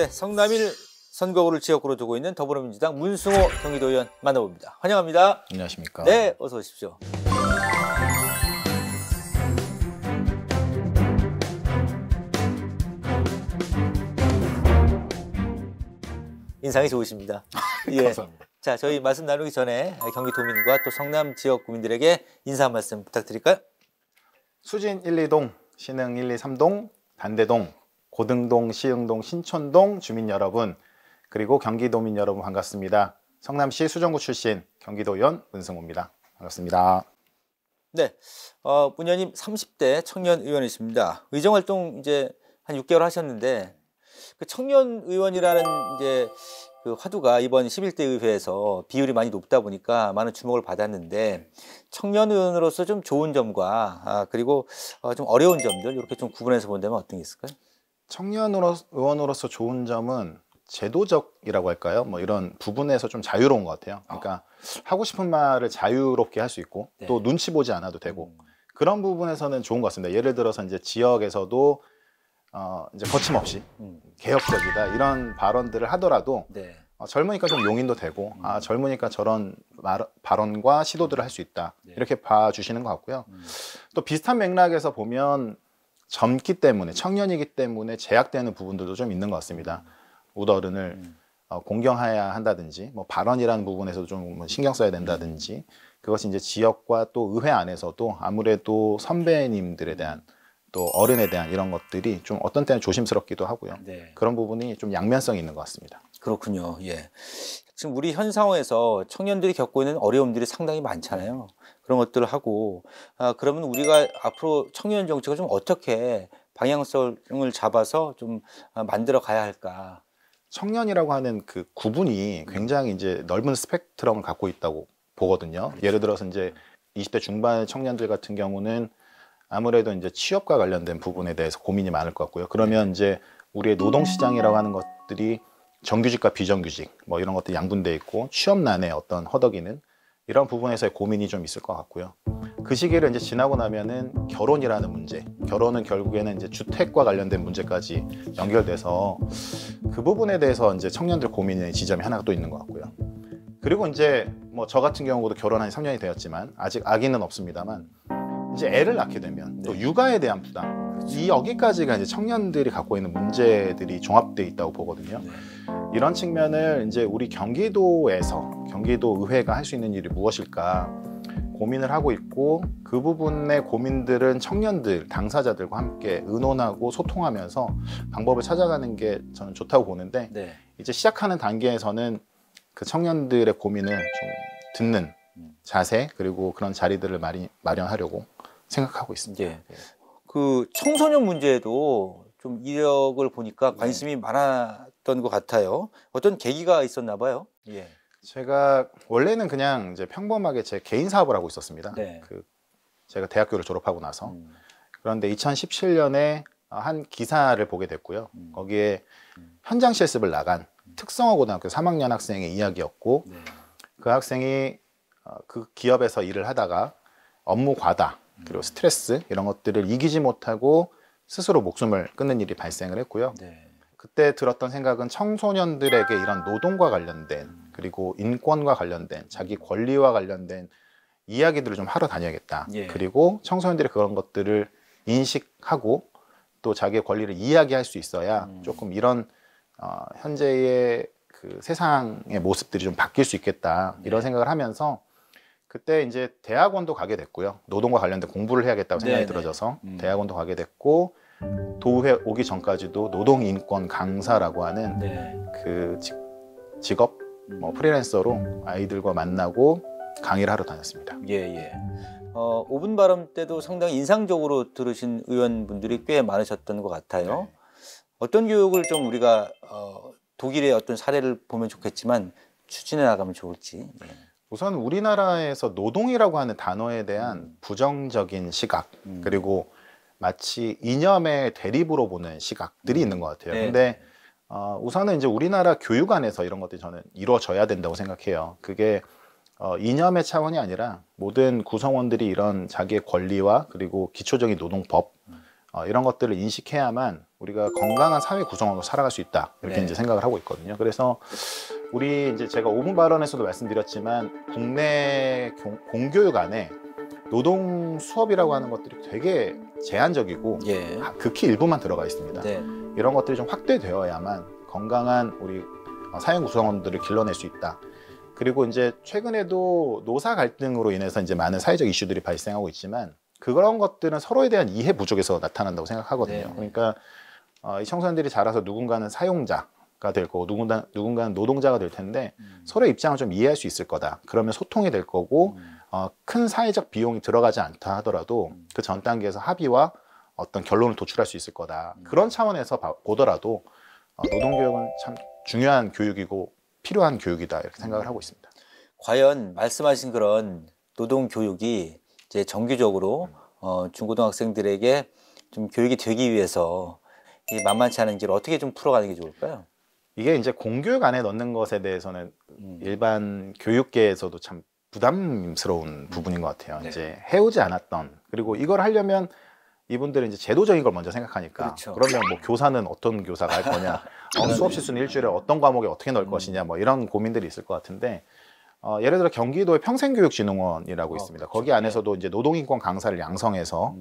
네, 성남 1 선거구를 지역구로 두고 있는 더불어민주당 문승호 경기도의원 만나봅니다. 환영합니다. 안녕하십니까. 네, 어서 오십시오. 인상이 좋으십니다. 예. 감사합니다. 자, 저희 말씀 나누기 전에 경기도민과 또 성남 지역 구민들에게 인사 한 말씀 부탁드릴까요? 수진 1, 2동, 신흥 1, 2, 3동, 단대동, 고등동, 시흥동, 신촌동 주민 여러분, 그리고 경기도민 여러분 반갑습니다. 성남시 수정구 출신 경기도의원 문승호입니다. 반갑습니다. 네, 문 의원님 30대 청년 의원이십니다. 의정활동 이제 한 6개월 하셨는데 그 청년 의원이라는 이제 그 화두가 이번 11대 의회에서 비율이 많이 높다 보니까 많은 주목을 받았는데 청년 의원으로서 좀 좋은 점과 그리고 좀 어려운 점들 이렇게 좀 구분해서 본다면 어떤 게 있을까요? 청년 의원으로서 좋은 점은 제도적이라고 할까요? 뭐 이런 부분에서 좀 자유로운 것 같아요. 그러니까 하고 싶은 말을 자유롭게 할 수 있고 네. 또 눈치 보지 않아도 되고 그런 부분에서는 좋은 것 같습니다. 예를 들어서 이제 지역에서도 이제 거침없이 개혁적이다 이런 발언들을 하더라도 네. 젊으니까 좀 용인도 되고 젊으니까 저런 발언과 시도들을 할 수 있다 네. 이렇게 봐주시는 것 같고요. 또 비슷한 맥락에서 보면 젊기 때문에 청년이기 때문에 제약되는 부분들도 좀 있는 것 같습니다. 우더른을 공경해야 한다든지 뭐 발언이라는 부분에서도 좀 신경 써야 된다든지 그것이 이제 지역과 또 의회 안에서도 아무래도 선배님들에 대한 또 어른에 대한 이런 것들이 좀 어떤 때는 조심스럽기도 하고요. 네. 그런 부분이 좀 양면성이 있는 것 같습니다. 그렇군요. 예. 지금 우리 현 상황에서 청년들이 겪고 있는 어려움들이 상당히 많잖아요. 그런 것들을 하고 그러면 우리가 앞으로 청년 정책을 좀 어떻게 방향성을 잡아서 좀 만들어 가야 할까? 청년이라고 하는 그 구분이 굉장히 이제 넓은 스펙트럼을 갖고 있다고 보거든요. 그렇죠. 예를 들어서 이제 20대 중반의 청년들 같은 경우는 아무래도 이제 취업과 관련된 부분에 대해서 고민이 많을 것 같고요. 그러면 이제 우리의 노동시장이라고 하는 것들이 정규직과 비정규직 뭐 이런 것들이 양분되어 있고 취업난의 어떤 허덕이는 이런 부분에서의 고민이 좀 있을 것 같고요. 그 시기를 이제 지나고 나면은 결혼이라는 문제, 결혼은 결국에는 이제 주택과 관련된 문제까지 연결돼서 그 부분에 대해서 이제 청년들 고민의 지점이 하나가 또 있는 것 같고요. 그리고 이제 뭐 저 같은 경우도 결혼한 지 3년이 되었지만 아직 아기는 없습니다만 이제 애를 낳게 되면 또 육아에 대한 부담, 이 여기까지가 이제 청년들이 갖고 있는 문제들이 종합되어 있다고 보거든요. 이런 측면을 이제 우리 경기도에서 경기도 의회가 할 수 있는 일이 무엇일까 고민을 하고 있고 그 부분의 고민들은 청년들, 당사자들과 함께 의논하고 소통하면서 방법을 찾아가는 게 저는 좋다고 보는데 네. 이제 시작하는 단계에서는 그 청년들의 고민을 좀 듣는 자세 그리고 그런 자리들을 마련하려고 생각하고 있습니다. 예. 그 청소년 문제에도 좀 이력을 보니까 관심이 많았던 것 같아요. 어떤 계기가 있었나 봐요. 예. 제가 원래는 그냥 이제 평범하게 제 개인 사업을 하고 있었습니다. 네. 제가 대학교를 졸업하고 나서 그런데 2017년에 한 기사를 보게 됐고요. 거기에 현장 실습을 나간 특성화 고등학교 3학년 학생의 이야기였고 네. 그 학생이 그 기업에서 일을 하다가 업무 과다 그리고 스트레스 이런 것들을 이기지 못하고 스스로 목숨을 끊는 일이 발생을 했고요. 네. 그때 들었던 생각은 청소년들에게 이런 노동과 관련된 그리고 인권과 관련된 자기 권리와 관련된 이야기들을 좀 하러 다녀야겠다. 예. 그리고 청소년들이 그런 것들을 인식하고 또 자기의 권리를 이야기할 수 있어야 조금 이런 현재의 그 세상의 모습들이 좀 바뀔 수 있겠다. 이런 생각을 하면서 그때 이제 대학원도 가게 됐고요. 노동과 관련된 공부를 해야겠다고 생각이 들어져서 대학원도 가게 됐고 도의회 오기 전까지도 노동인권 강사라고 하는 그 직업 프리랜서로 아이들과 만나고 강의를 하러 다녔습니다. 예. 5분 발언 때도 상당히 인상적으로 들으신 의원분들이 꽤 많으셨던 것 같아요. 네. 어떤 교육을 좀 우리가 독일의 어떤 사례를 보면 좋겠지만 추진해 나가면 좋을지. 우선 우리나라에서 노동이라고 하는 단어에 대한 부정적인 시각 그리고 마치 이념의 대립으로 보는 시각들이 있는 것 같아요. 근데 우선은 이제 우리나라 교육 안에서 이런 것들이 저는 이루어져야 된다고 생각해요. 그게 이념의 차원이 아니라 모든 구성원들이 이런 자기의 권리와 그리고 기초적인 노동법 이런 것들을 인식해야만 우리가 건강한 사회 구성원으로 살아갈 수 있다 이렇게 네. 이제 생각을 하고 있거든요. 그래서 우리 이제 제가 5분 발언에서도 말씀드렸지만 국내 공교육 안에 노동 수업이라고 하는 것들이 되게 제한적이고 예. 극히 일부만 들어가 있습니다. 네. 이런 것들이 좀 확대되어야만 건강한 우리 사회 구성원들을 길러낼 수 있다. 그리고 이제 최근에도 노사 갈등으로 인해서 이제 많은 사회적 이슈들이 발생하고 있지만 그런 것들은 서로에 대한 이해 부족에서 나타난다고 생각하거든요. 네. 그러니까 이 청소년들이 자라서 누군가는 사용자가 될 거고 누군가는 노동자가 될 텐데 서로의 입장을 좀 이해할 수 있을 거다. 그러면 소통이 될 거고 큰 사회적 비용이 들어가지 않다 하더라도 그 전 단계에서 합의와 어떤 결론을 도출할 수 있을 거다. 그런 차원에서 보더라도 노동교육은 참 중요한 교육이고 필요한 교육이다 이렇게 생각을 하고 있습니다. 과연 말씀하신 그런 노동 교육이 이제 정규적으로 중고등학생들에게 좀 교육이 되기 위해서 이 만만치 않은 길을 어떻게 좀 풀어가는 게 좋을까요? 이게 이제 공교육 안에 넣는 것에 대해서는 일반 교육계에서도 참 부담스러운 부분인 것 같아요. 네. 이제 해오지 않았던 그리고 이걸 하려면 이분들은 이제 제도적인 걸 먼저 생각하니까 그렇죠. 그러면 뭐 교사는 어떤 교사가 할 거냐, 수업 실수는 일주일에 어떤 과목에 어떻게 넣을 것이냐, 뭐 이런 고민들이 있을 것 같은데 예를 들어 경기도의 평생교육진흥원이라고 있습니다. 그렇죠. 거기 안에서도 이제 노동인권 강사를 양성해서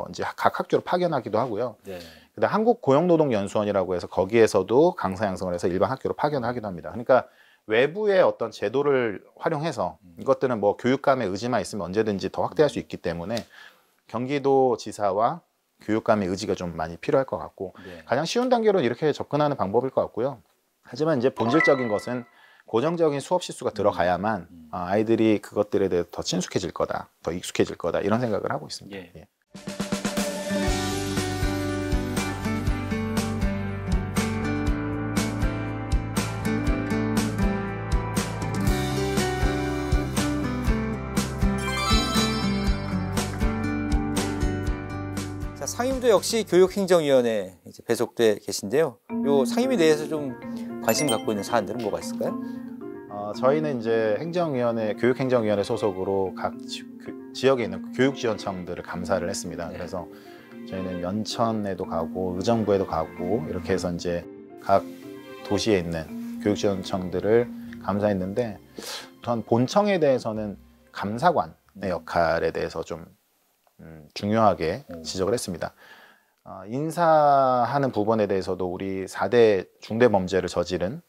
이제 각 학교로 파견하기도 하고요. 네. 그다음 한국고용노동연수원이라고 해서 거기에서도 강사 양성을 해서 일반 학교로 파견하기도 합니다. 그러니까 외부의 어떤 제도를 활용해서 이것들은 뭐 교육감의 의지만 있으면 언제든지 더 확대할 수 있기 때문에 경기도 지사와 교육감의 의지가 좀 많이 필요할 것 같고 네. 가장 쉬운 단계로는 이렇게 접근하는 방법일 것 같고요. 하지만 이제 본질적인 것은 고정적인 수업 실수가 들어가야만 아이들이 그것들에 대해 더 친숙해질 거다, 더 익숙해질 거다 이런 생각을 하고 있습니다. 예. 예. 자, 상임도 역시 교육행정위원회에 이제 배속돼 계신데요. 요 상임위 내에서 좀 관심 갖고 있는 사안들은 뭐가 있을까요? 저희는 이제 행정위원회, 교육행정위원회 소속으로 각 지역에 있는 교육지원청들을 감사를 했습니다. 네. 그래서 저희는 연천에도 가고 의정부에도 가고 이렇게 해서 이제 각 도시에 있는 교육지원청들을 감사했는데 전 본청에 대해서는 감사관의 역할에 대해서 좀 중요하게 지적을 했습니다. 인사하는 부분에 대해서도 우리 4대 중대범죄를 저지른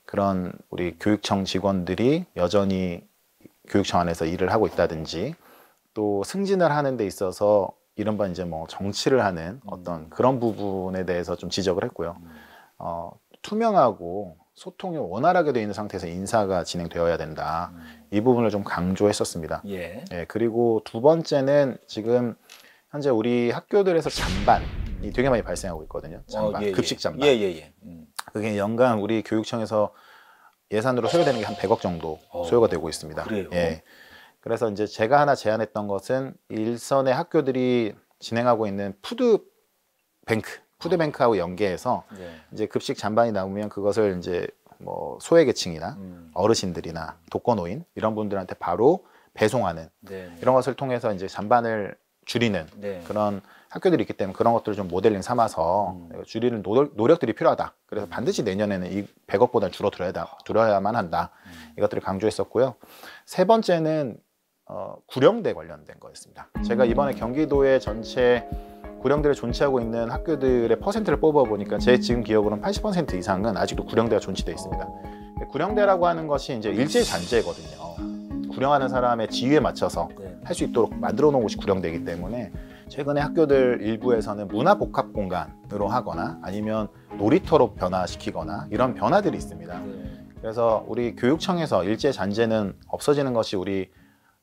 그런 우리 교육청 직원들이 여전히 교육청 안에서 일을 하고 있다든지 또 승진을 하는 데 있어서 이른바 이제 뭐 정치를 하는 어떤 그런 부분에 대해서 좀 지적을 했고요. 투명하고 소통이 원활하게 되어 있는 상태에서 인사가 진행되어야 된다. 이 부분을 좀 강조했었습니다. 예. 예, 그리고 두 번째는 지금 현재 우리 학교들에서 잔반이 되게 많이 발생하고 있거든요. 잔반, 예, 급식 잔반. 예. 그게 연간 우리 교육청에서 예산으로 소요되는 게 한 100억 정도 소요가 되고 있습니다. 그래요? 예. 그래서 이제 제가 하나 제안했던 것은 일선의 학교들이 진행하고 있는 푸드뱅크하고 연계해서 네. 이제 급식 잔반이 나오면 그것을 이제 뭐 소외계층이나 어르신들이나 독거노인 이런 분들한테 바로 배송하는 네. 이런 것을 통해서 이제 잔반을 줄이는 네. 그런 학교들이 있기 때문에 그런 것들을 좀 모델링 삼아서 줄이는 노력들이 필요하다. 그래서 반드시 내년에는 이 100억보다 줄어야만 한다. 이것들을 강조했었고요. 세 번째는 구령대 관련된 거였습니다. 제가 이번에 경기도의 전체 구령대를 존치하고 있는 학교들의 퍼센트를 뽑아보니까 제 지금 기억으로는 80% 이상은 아직도 구령대가 존치되어 있습니다. 구령대라고 하는 것이 이제 일제 잔재거든요. 구령하는 사람의 지위에 맞춰서 네. 할 수 있도록 만들어 놓은 곳이 구령대이기 때문에 최근에 학교들 일부에서는 문화복합 공간으로 하거나 아니면 놀이터로 변화시키거나 이런 변화들이 있습니다. 네. 그래서 우리 교육청에서 일제 잔재는 없어지는 것이 우리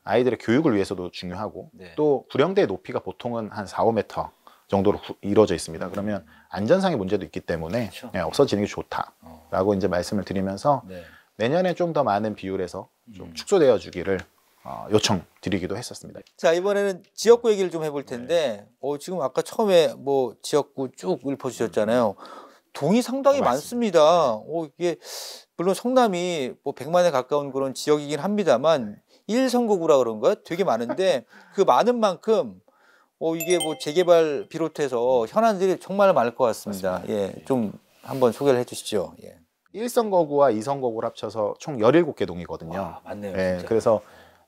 아이들의 교육을 위해서도 중요하고 네. 또 구령대의 높이가 보통은 한 4, 5m 정도로 이루어져 있습니다. 그러면 안전상의 문제도 있기 때문에 그렇죠. 없어지는 게 좋다라고 이제 말씀을 드리면서 네. 내년에 좀 더 많은 비율에서 좀 축소되어 주기를 요청드리기도 했었습니다. 자, 이번에는 지역구 얘기를 좀 해볼 텐데 지금 아까 처음에 뭐 지역구 쭉 읊어주셨잖아요. 동이 상당히 많습니다. 이게 물론 성남이 뭐 100만에 가까운 그런 지역이긴 합니다만 1선거구라 그런가요? 되게 많은데 그 많은 만큼 이게 뭐 재개발 비롯해서 현안들이 정말 많을 것 같습니다. 예, 좀 한번 소개를 해주시죠. 예. 1선 거구와 2선 거구를 합쳐서 총 17개 동이거든요. 와, 맞네요. 예, 진짜. 그래서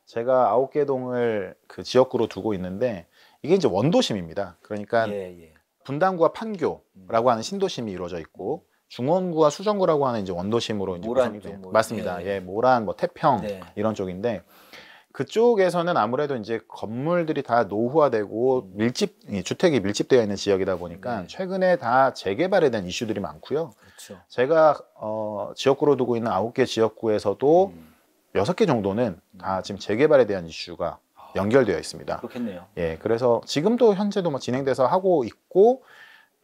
제가 9개 동을 그 지역구로 두고 있는데 이게 이제 원도심입니다. 그러니까 예. 분당구와 판교라고 하는 신도심이 이루어져 있고 중원구와 수정구라고 하는 이제 원도심으로 이제 모란 구성이 돼요. 쪽 뭐, 맞습니다. 예. 예, 모란, 뭐 태평 네. 이런 쪽인데 그쪽에서는 아무래도 이제 건물들이 다 노후화되고 주택이 밀집되어 있는 지역이다 보니까 네. 최근에 다 재개발에 대한 이슈들이 많고요. 그렇죠. 제가 지역구로 두고 있는 9개 지역구에서도 6개 정도는 다 지금 재개발에 대한 이슈가 연결되어 있습니다. 그렇겠네요. 예, 그래서 지금도 현재도 뭐 진행돼서 하고 있고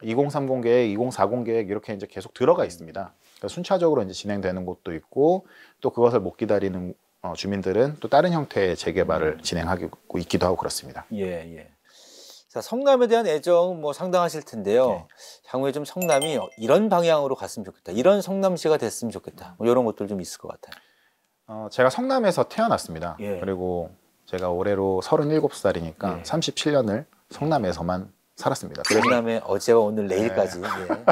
2030 계획, 2040 계획 이렇게 이제 계속 들어가 있습니다. 그러니까 순차적으로 이제 진행되는 곳도 있고 또 그것을 못 기다리는 주민들은 또 다른 형태의 재개발을 진행하고 있기도 하고 그렇습니다. 예. 자, 성남에 대한 애정 뭐 상당하실 텐데요. 네. 향후에 좀 성남이 이런 방향으로 갔으면 좋겠다. 이런 성남시가 됐으면 좋겠다. 뭐 이런 것들 좀 있을 것 같아요. 제가 성남에서 태어났습니다. 예. 그리고 제가 올해로 37살이니까 예. 37년을 성남에서만 살았습니다. 그래서 성남의 어제와 오늘 내일까지. 예.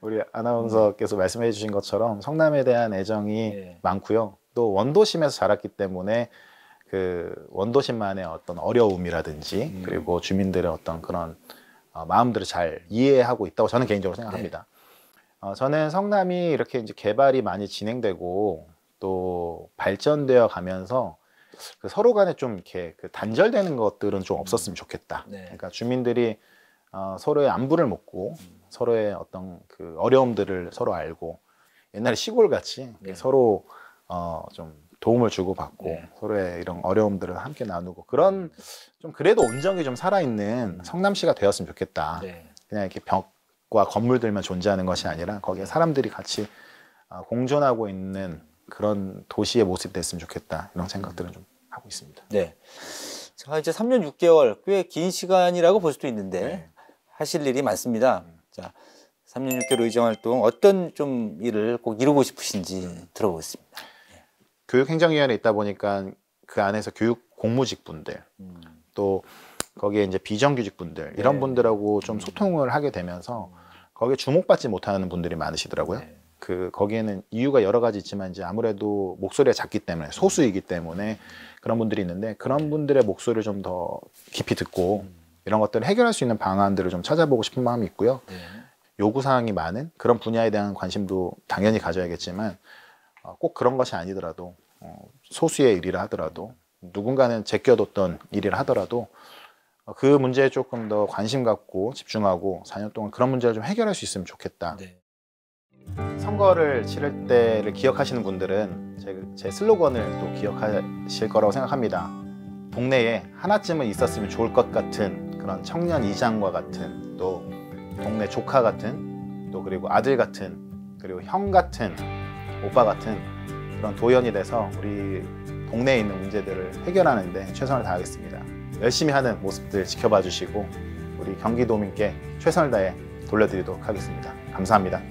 우리 아나운서께서 말씀해 주신 것처럼 성남에 대한 애정이 예. 많고요. 또 원도심에서 자랐기 때문에 그 원도심만의 어떤 어려움이라든지 그리고 주민들의 어떤 그런 마음들을 잘 이해하고 있다고 저는 개인적으로 생각합니다. 저는 성남이 이렇게 이제 개발이 많이 진행되고 또 발전되어 가면서 그 서로 간에 좀 이렇게 그 단절되는 것들은 좀 없었으면 좋겠다. 네. 그러니까 주민들이 서로의 안부를 묻고 서로의 어떤 그 어려움들을 서로 알고 옛날에 시골 같이 네. 서로 좀 도움을 주고받고 네. 서로의 이런 어려움들을 함께 나누고 그런 좀 그래도 온정이 좀 살아있는 성남시가 되었으면 좋겠다. 네. 그냥 이렇게 벽과 건물들만 존재하는 것이 아니라 거기에 사람들이 같이 공존하고 있는 그런 도시의 모습이 됐으면 좋겠다. 이런 생각들은 좀 하고 있습니다. 네. 자, 이제 3년 6개월 꽤 긴 시간이라고 볼 수도 있는데 네. 하실 일이 많습니다. 자, 3년 6개월 의정활동 어떤 좀 일을 꼭 이루고 싶으신지 들어보겠습니다. 교육행정위원회에 있다 보니까 그 안에서 교육 공무직분들 또 거기에 이제 비정규직분들 이런 네. 분들하고 좀 소통을 하게 되면서 거기에 주목받지 못하는 분들이 많으시더라고요. 네. 거기에는 이유가 여러 가지 있지만 이제 아무래도 목소리가 작기 때문에 소수이기 때문에 그런 분들이 있는데 그런 분들의 목소리를 좀 더 깊이 듣고 이런 것들을 해결할 수 있는 방안들을 좀 찾아보고 싶은 마음이 있고요. 네. 요구사항이 많은 그런 분야에 대한 관심도 당연히 가져야겠지만 꼭 그런 것이 아니더라도 소수의 일이라 하더라도 누군가는 제껴뒀던 일이라 하더라도 그 문제에 조금 더 관심 갖고 집중하고 4년 동안 그런 문제를 좀 해결할 수 있으면 좋겠다. 네. 선거를 치를 때를 기억하시는 분들은 제 슬로건을 또 기억하실 거라고 생각합니다. 동네에 하나쯤은 있었으면 좋을 것 같은 그런 청년 이장과 같은 또 동네 조카 같은 또 그리고 아들 같은 그리고 형 같은 오빠 같은 그런 도연이 돼서 우리 동네에 있는 문제들을 해결하는 데 최선을 다하겠습니다. 열심히 하는 모습들 지켜봐 주시고 우리 경기도민께 최선을 다해 돌려드리도록 하겠습니다. 감사합니다.